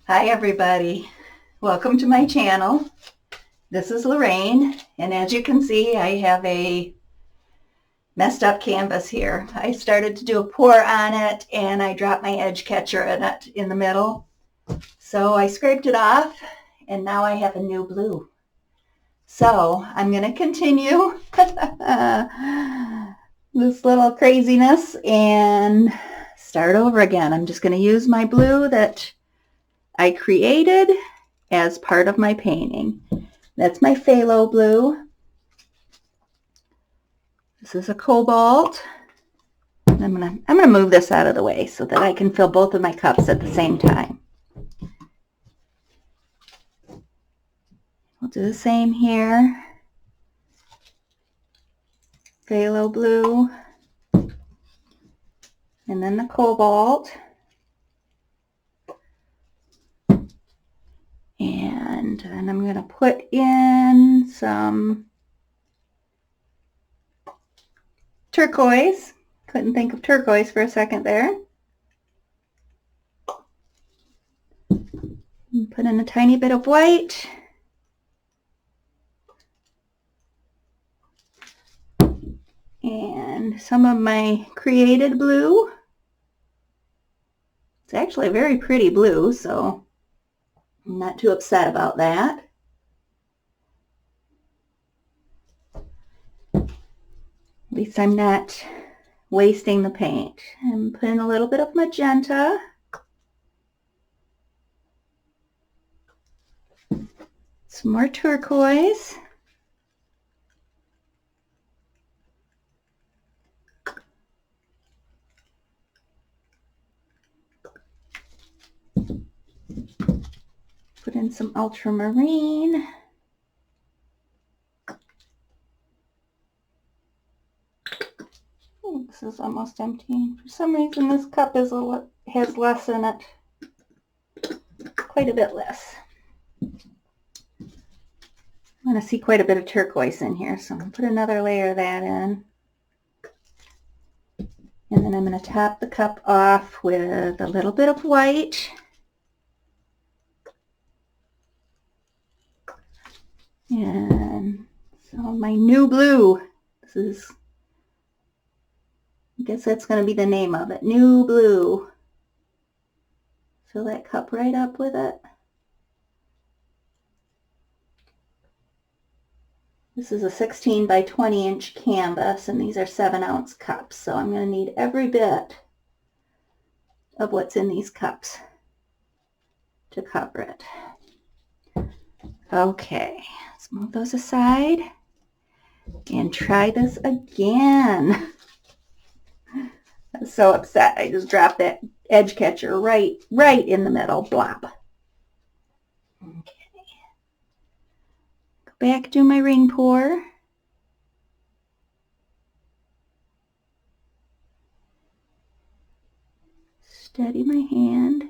Hi everybody, welcome to my channel. This is Lorraine, and as you can see I have a messed up canvas here. I started to do a pour on it and I dropped my edge catcher in it in the middle. So I scraped it off and now I have a new blue. So I'm going to continue this little craziness and start over again. I'm just going to use my blue that I created as part of my painting. That's my phthalo blue. This is a cobalt. I'm gonna move this out of the way so that I can fill both of my cups at the same time. We'll do the same here. Phthalo blue. And then the cobalt. And then I'm going to put in some turquoise. Couldn't think of turquoise for a second there. And put in a tiny bit of white. And some of my created blue. It's actually a very pretty blue, so I'm not too upset about that. At least I'm not wasting the paint. I'm putting a little bit of magenta. Some more turquoise. Put in some ultramarine. Oh, this is almost empty. For some reason this cup has less in it. Quite a bit less. I'm going to see quite a bit of turquoise in here, so I'm going to put another layer of that in. And then I'm going to top the cup off with a little bit of white. And so my new blue. This is, I guess that's going to be the name of it. New blue. Fill that cup right up with it. This is a 16 by 20 inch canvas, and these are 7-ounce cups, so I'm going to need every bit of what's in these cups to cover it. Okay, let's move those aside and try this again. I'm so upset. I just dropped that edge catcher right in the middle. Blop. Okay. Go back, do my ring pour. Steady my hand.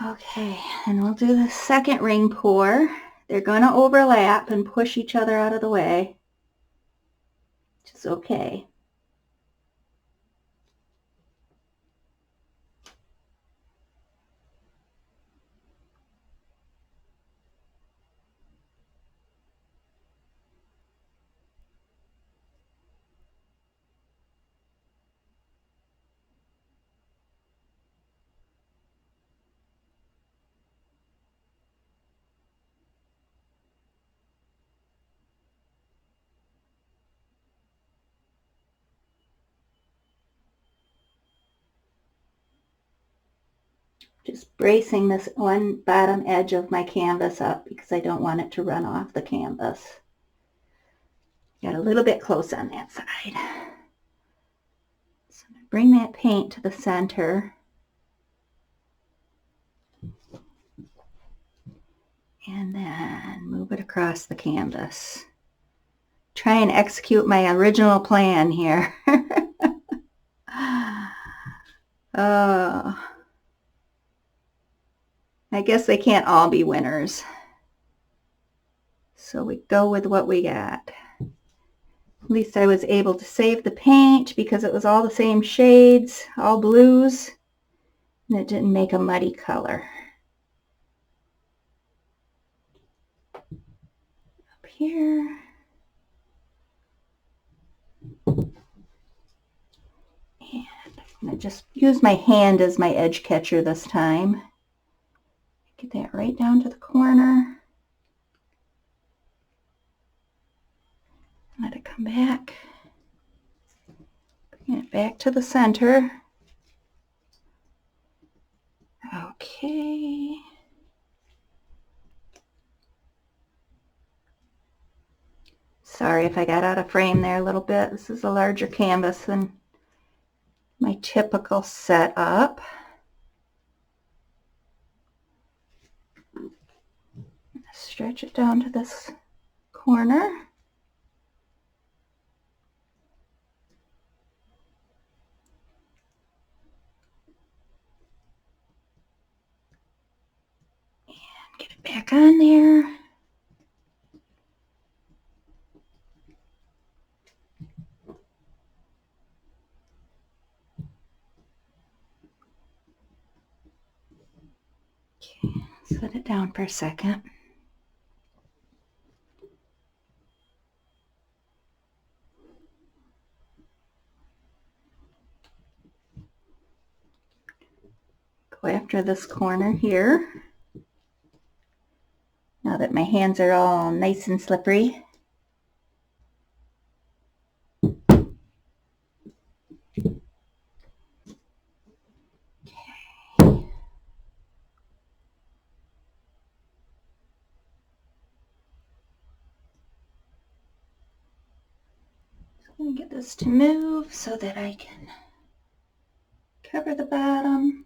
Okay, and we'll do the second ring pour. They're going to overlap and push each other out of the way, which is okay. Just bracing this one bottom edge of my canvas up because I don't want it to run off the canvas. Got a little bit close on that side. bring that paint to the center. And then move it across the canvas. Try and execute my original plan here. I guess they can't all be winners. So we go with what we got. At least I was able to save the paint because it was all the same shades, all blues, and it didn't make a muddy color. Up here. And I'm going to just use my hand as my edge catcher this time. Get that right down to the corner. Let it come back. Bring it back to the center. Okay. Sorry if I got out of frame there a little bit. This is a larger canvas than my typical setup. Stretch it down to this corner. And get it back on there. Okay, set it down for a second. Go after this corner here. Now that my hands are all nice and slippery. I'm going to get this to move so that I can cover the bottom.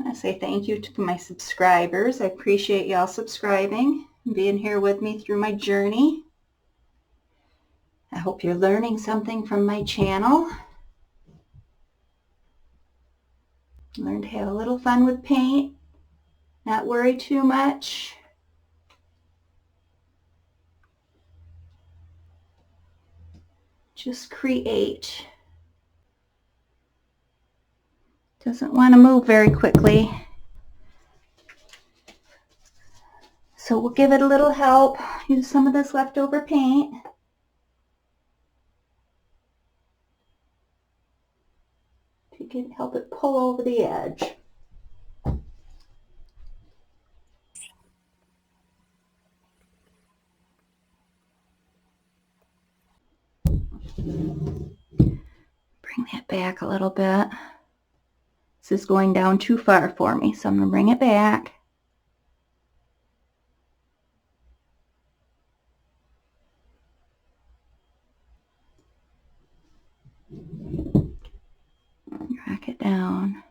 I say thank you to my subscribers. I appreciate y'all subscribing and being here with me through my journey. I hope you're learning something from my channel. Learn to have a little fun with paint, not worry too much. Just create. Doesn't want to move very quickly. So we'll give it a little help. Use some of this leftover paint. To get help it pull over the edge. Bring that back a little bit. This is going down too far for me, so I'm going to bring it back. Rack it down.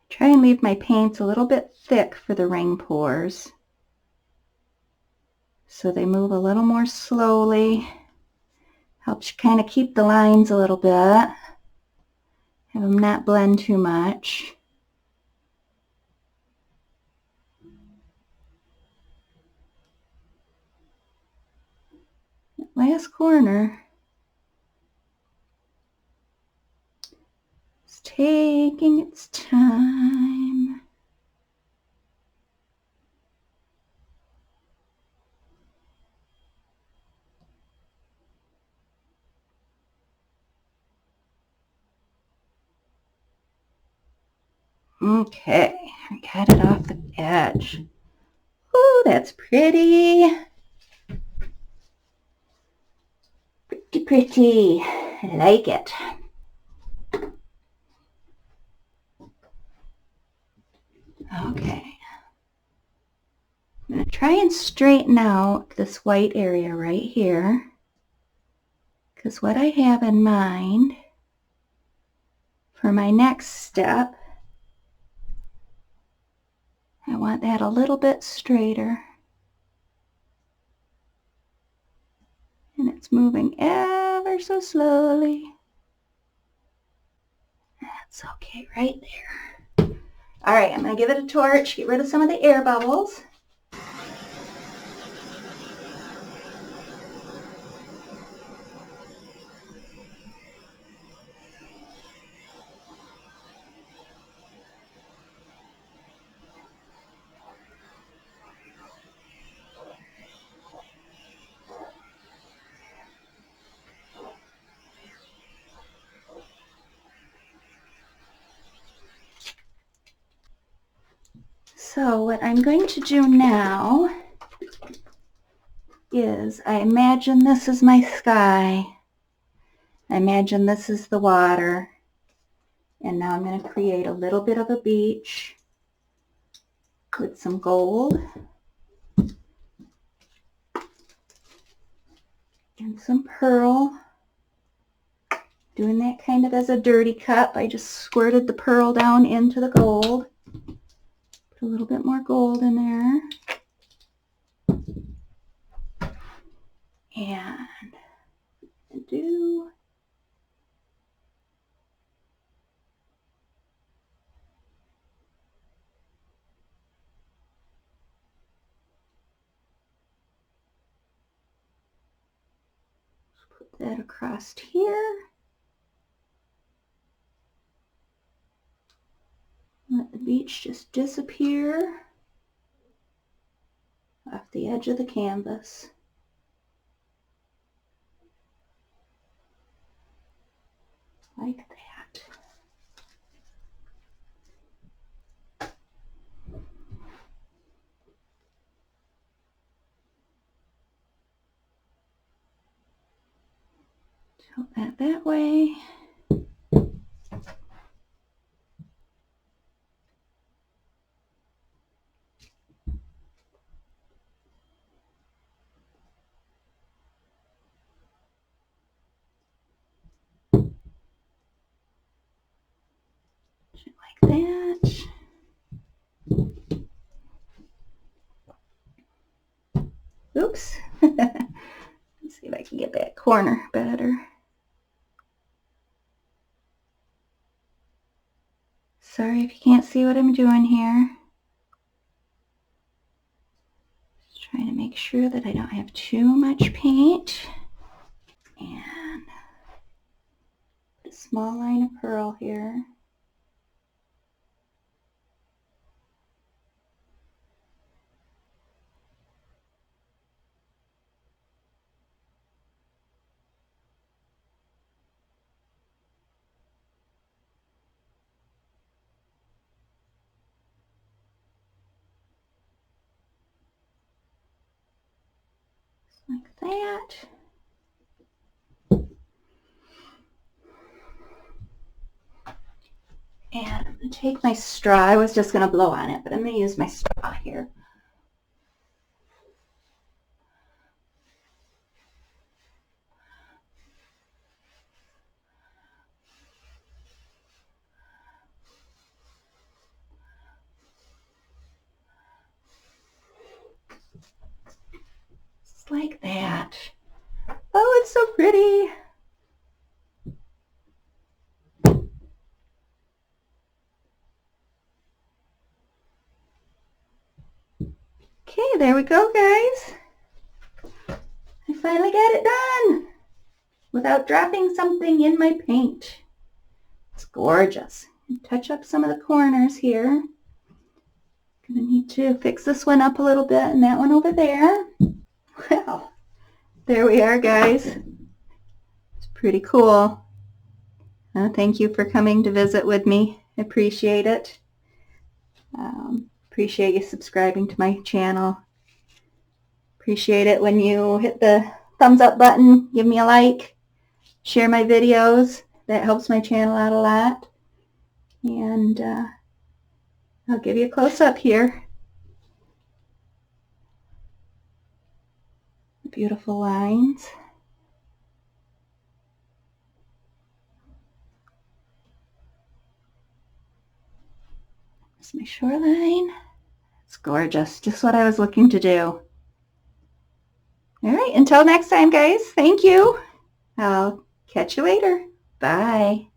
Try and leave my paints a little bit thick for the ring pours, so they move a little more slowly. Helps you kind of keep the lines a little bit. Have them not blend too much. Last corner. Just take taking its time. Okay, I got it off the edge. Oh, that's pretty. Pretty, pretty. I like it. Okay. I'm going to try and straighten out this white area right here, because what I have in mind for my next step, I want that a little bit straighter. And it's moving ever so slowly. That's okay right there. All right, I'm going to give it a torch, get rid of some of the air bubbles. So what I'm going to do now is I imagine this is my sky. I imagine this is the water. And now I'm going to create a little bit of a beach with some gold and some pearl. Doing that kind of as a dirty cup. I just squirted the pearl down into the gold. Put a little bit more gold in there. And do put that across here. Let the beach just disappear off the edge of the canvas. Like that. Tilt that way. Like that. Oops. Let's see if I can get that corner better. Sorry if you can't see what I'm doing here. Just trying to make sure that I don't have too much paint. And put a small line of pearl here. Like that. And I'm going to take my straw. I was just going to blow on it, but I'm going to use my straw here. Just like that. Oh, it's so pretty. Okay, there we go, guys. I finally got it done without dropping something in my paint. It's gorgeous. touch up some of the corners here. Gonna need to fix this one up a little bit and that one over there. Well, there we are, guys. It's pretty cool. Thank you for coming to visit with me. I appreciate it. Appreciate you subscribing to my channel. Appreciate it when you hit the thumbs up button, give me a like, share my videos. That helps my channel out a lot. And I'll give you a close-up here. Beautiful lines. That's my shoreline. It's gorgeous. Just what I was looking to do. All right, until next time, guys. Thank you. I'll catch you later. Bye.